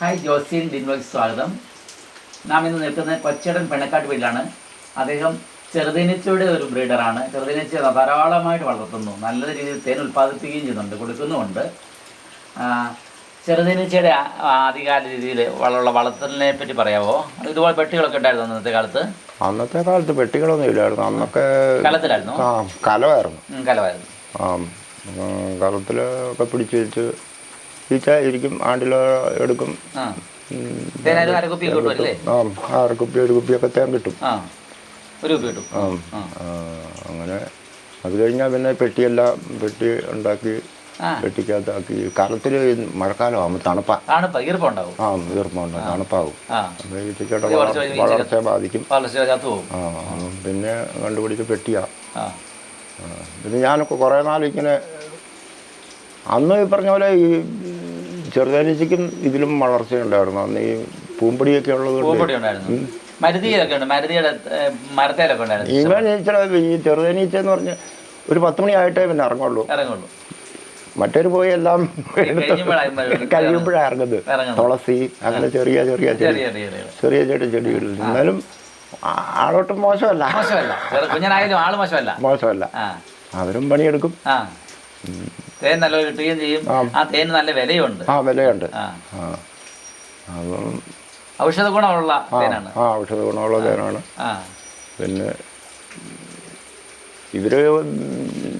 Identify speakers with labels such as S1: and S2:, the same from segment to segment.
S1: Hi Josin ഡിൻവോയ്ക്ക് സ്വാഗതം. നാം ഇന്ന് നിൽക്കുന്നത് കൊച്ചടൻ പെണ്ണക്കാട്ട് വീട്ടിലാണ്. അദ്ദേഹം ചെറുതേനീച്ചയുടെ ഒരു ബ്രീഡറാണ്. ചെറുതേനീച്ച ധാരാളമായിട്ട് വളർത്തുന്നു, നല്ല രീതിയിൽ തേൻ ഉൽപ്പാദിപ്പിക്കുകയും ചെയ്യുന്നുണ്ട്, കൊടുക്കുന്നുമുണ്ട്. ചെറുതേനീച്ചയുടെ ആദ്യകാല രീതിയിൽ വളർത്തലിനെ പറ്റി പറയാമോ? ഇതുപോലെ പെട്ടികളൊക്കെ ഉണ്ടായിരുന്നു അന്നത്തെ കാലത്ത്?
S2: അന്നത്തെ കാലത്ത് പെട്ടികളൊന്നും ഇല്ലായിരുന്നു. അന്നൊക്കെ
S1: കലത്തിലായിരുന്നു.
S2: കലമായിരുന്നു. കലത്തിലൊക്കെ പിടിച്ച് വെച്ച് ഇരിക്കും, ആണ്ടിൽ എടുക്കും.
S1: അരക്കുപ്പി
S2: ഒരു കുപ്പിയൊക്കെ തേൻ കിട്ടും. അങ്ങനെ അത് കഴിഞ്ഞാൽ പിന്നെ പെട്ടി ഉണ്ടാക്കി പെട്ടിക്കകത്താക്കി. കാലത്തിൽ മഴക്കാലമാകുമ്പോൾ ഈർപ്പമുണ്ടാവും, തണുപ്പാവും. വളർച്ച ബാധിക്കും. പിന്നെ കണ്ടുപിടിച്ച് പെട്ടിയാ. പിന്നെ ഞാനൊക്കെ കുറേ നാളിങ്ങനെ അന്ന് ഈ പറഞ്ഞ പോലെ ഈ ചെറുതേനീച്ചയ്ക്കും ഇതിലും വളർച്ചയുണ്ടായിരുന്നു. അന്ന് ഈ പൂമ്പൊടിയൊക്കെ ഉള്ളത് ഈ ചെറുതേനീച്ച എന്ന് പറഞ്ഞ് ഒരു 10 മണിയായിട്ടേ പിന്നെ ഇറങ്ങുള്ളൂ. മറ്റൊരു പോയി എല്ലാം കഴിയുമ്പോഴാണ് ഇറങ്ങുന്നത്. തുളസി അങ്ങനെ ചെറിയ ചെടികളിൽ. എന്നാലും ആളോട്ടും മോശമല്ല. അവരും പണിയെടുക്കും.
S1: തേൻ നല്ല കിട്ടുകയും ചെയ്യും. ആ തേന് നല്ല വിലയുണ്ട്.
S2: വിലയുണ്ട്.
S1: ഔഷധ ഗുണമുള്ള തേനാണ്.
S2: ഔഷധ ഗുണമുള്ള തേനാണ്. പിന്നെ ഇവര്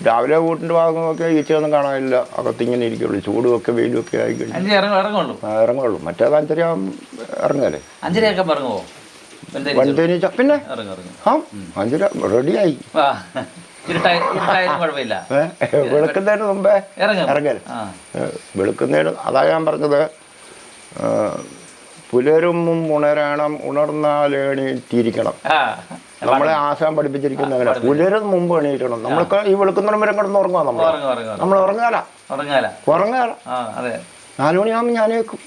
S2: രാവിലെ വീട്ടിൻ്റെ ഭാഗമൊക്കെ ഈച്ചയൊന്നും കാണാനില്ല. അകത്തിങ്ങനെ ഇരിക്കുള്ളൂ. ചൂടുമൊക്കെ വെയിലുമൊക്കെ ആയി കഴിഞ്ഞു ഇറങ്ങുള്ളൂ. മറ്റേത് 5:30 ഇറങ്ങല്ലേ?
S1: 5:30 ഇറങ്ങുമോ
S2: വൻതേനീച്ച? പിന്നെ 5:30 റെഡിയായി. വെളുക്കുന്നതിന് മുമ്പേ ഇറങ്ങൽ. വെളുക്കുന്നതിന് അതാ ഞാൻ പറഞ്ഞത്. പുലരും ഉണരണം, ഉണർന്നാലേണീറ്റിരിക്കണം. നമ്മളെ ആശാൻ പഠിപ്പിച്ചിരിക്കുന്ന അങ്ങനെ. പുലരും മുമ്പ് എണീറ്റണം. നമ്മൾക്ക് ഈ വെളുക്കുന്നതിന് വരെ കിടന്ന് ഉറങ്ങാം. നമ്മൾ ഉറങ്ങാല 4 മണിയാകുമ്പോൾ ഞാനേക്കും.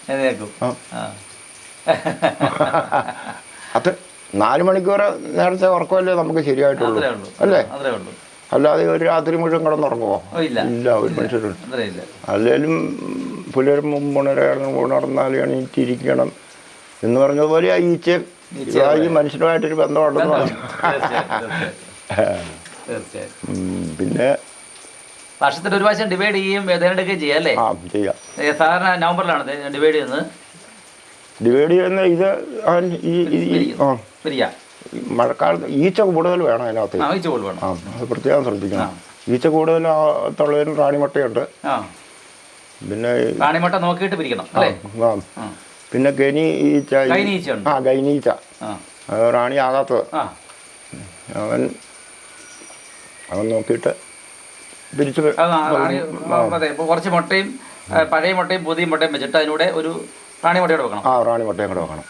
S2: അത് 4 മണിക്കൂർ നേരത്തെ ഉറക്കമല്ലേ നമുക്ക് ശരിയായിട്ടുള്ളൂ, അല്ലേ? അല്ലാതെ ഒരു രാത്രി മുഴുവൻ കിടന്നുറങ്ങുമോ? ഇല്ല, ഒരു മനുഷ്യരുണ്ട്. അല്ലെങ്കിലും പുലരും മുമ്പ് ഉണർന്നാൽ എണീറ്റിരിക്കണം എന്ന് പറഞ്ഞതുപോലെ ഈ മനുഷ്യരുമായിട്ടൊരു ബന്ധമുണ്ടെന്ന് പറഞ്ഞു.
S1: പിന്നെ വർഷത്തിൽ ഒരു പ്രാവശ്യം ഡിവൈഡ് ചെയ്യും, തിരഞ്ഞെടുക്കുകയും ചെയ്യാം, അല്ലേ? ചെയ്യാം. സാധാരണ നവംബറിലാണ് ഡിവൈഡ് ചെയ്യുന്നത്. ഇത്
S2: മഴക്കാലത്ത് ഈച്ച കൂടുതൽ വേണം അതിനകത്ത്. അത് പ്രത്യേകം ശ്രദ്ധിക്കണം. ഈച്ച കൂടുതലുള്ളതിന് റാണിമുട്ടയുണ്ട്. പിന്നെ
S1: റാണിമുട്ട നോക്കിയിട്ട് പിരിക്കണം.
S2: പിന്നെ ഗൈനീച്ച റാണി ആകാത്തത് അവൻ നോക്കിയിട്ട് പിരിച്ചു.
S1: കുറച്ച് മുട്ടയും പഴയ മുട്ടയും പുതിയ മുട്ടയും വെച്ചിട്ട് അതിലൂടെ ഒരു റാണിമുട്ടയോടെ വെക്കണം.
S2: റാണിമുട്ടയും കൂടെ വെക്കണം.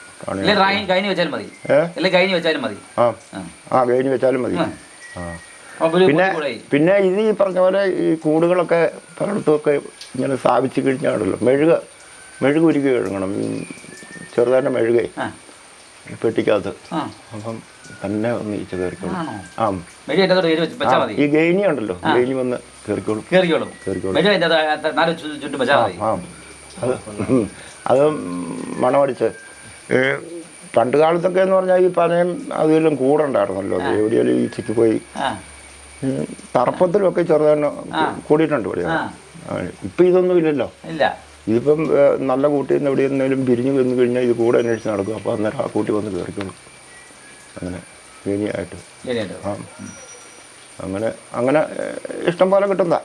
S1: ഗൈനി വെച്ചാലും മതി. ഗൈനി വെച്ചാലും മതി.
S2: പിന്നെ ഇത് ഈ പറഞ്ഞ പോലെ ഈ കൂടുകളൊക്കെ പലയിടത്തുമൊക്കെ ഇങ്ങനെ സ്ഥാപിച്ച് കഴിഞ്ഞാണല്ലോ മെഴുക് ഉരുക്കി കഴുകണം. ചെറുതായിട്ട് മെഴുകേ പെട്ടിക്കകത്ത്. അപ്പം തന്നെ ഒന്ന് ഈച്ച കയറിക്കോളും. ഈ ഗൈനി ഉണ്ടല്ലോ, ഗൈനി വന്ന് കയറിക്കോളും. അത് മണമടിച്ച് പണ്ട് കാലത്തൊക്കെ എന്ന് പറഞ്ഞാൽ ഈ പനയും അതിലും കൂടുണ്ടായിരുന്നല്ലോ. എവിടെയെങ്കിലും ഈച്ചയ്ക്ക് പോയി തറപ്പത്തിലൊക്കെ ചെറുതായിട്ട് കൂടിയിട്ടുണ്ട്. ഇപ്പം ഇതൊന്നും ഇല്ലല്ലോ. ഇതിപ്പം നല്ല കൂട്ടിൽ നിന്ന് എവിടെയെന്തെങ്കിലും പിരിഞ്ഞു വന്നു കഴിഞ്ഞാൽ ഇത് കൂടെ അന്വേഷിച്ച് നടക്കും. അപ്പോൾ അന്നേരം ആ കൂട്ടി വന്ന് കയറിക്കോളും. അങ്ങനെ ഗേനിയായിട്ട് അങ്ങനെ ഇഷ്ടം പോലെ കിട്ടുന്ന.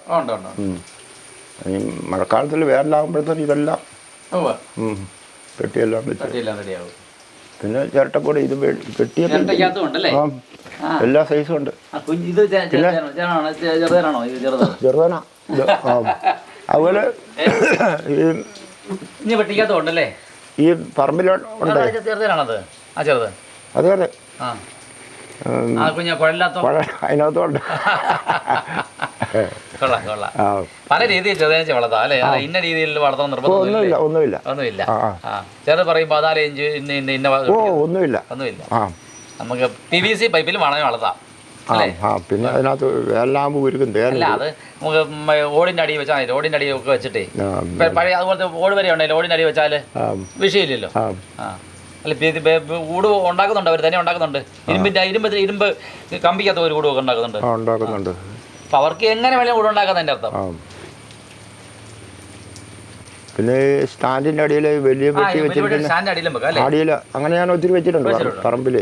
S2: ഈ മഴക്കാലത്തിൽ വേനലാകുമ്പോഴത്തേന് ഇതെല്ലാം പെട്ടിയെല്ലാം വെച്ച്. പിന്നെ ചിരട്ടക്കൂടെ ഇത് പെട്ടിയ എല്ലാ സൈസും ഉണ്ട്. ചെറുതാനാ. അതുപോലെ ഈ പറമ്പിലുണ്ട്. അതെ അതിനകത്തുണ്ട്.
S1: പല രീതിയിൽ ചെറുതേനീച്ച വളർത്താം, അല്ലെ? ഇന്ന രീതിയിൽ വളർത്താൻ ഒന്നുമില്ല. ചെറുത് പറയുമ്പോ 4 ഇഞ്ച് ഒന്നുമില്ല. നമുക്ക് PVC പൈപ്പിൽ വേണമെങ്കിൽ വളർത്താം.
S2: ആ പിന്നെ അതിനകത്ത് വേലാകുമ്പോൾ ഉരുക്കും തേൻ
S1: അല്ല അത് നമുക്ക് ഓടിൻ്റെ അടിയിൽ വെച്ചാൽ മതി. ഓടിൻ്റെ അടിയിൽ ഒക്കെ വെച്ചിട്ടേ പഴയ അതുപോലത്തെ ഓട് വരെ ഉണ്ടല്ലോ, ഓടിൻ്റെ അടിയിൽ വെച്ചാൽ വിഷയമില്ലല്ലോ. ആ അല്ല കൂട് ഉണ്ടാക്കുന്നുണ്ട്, അവർ തന്നെ ഉണ്ടാക്കുന്നുണ്ട്. ഇരുമ്പ് കമ്പിക്കകത്ത് ഒരു കൂടുമൊക്കെ ഉണ്ടാക്കുന്നുണ്ട്. അപ്പം അവർക്ക് എങ്ങനെ വേണമെങ്കിലും കൂടെ ഉണ്ടാക്കുന്നതിൻ്റെ അർത്ഥം.
S2: പിന്നെ സ്റ്റാൻഡിൻ്റെ അടിയിൽ വലിയ പെട്ടി വെച്ചിട്ട്
S1: സ്റ്റാൻഡ് അടിയിലും വെക്കാം അല്ലേ?
S2: അടിയിൽ അങ്ങനെ ഞാൻ ഒത്തിരി വെച്ചിട്ടുണ്ട് പറമ്പിൽ.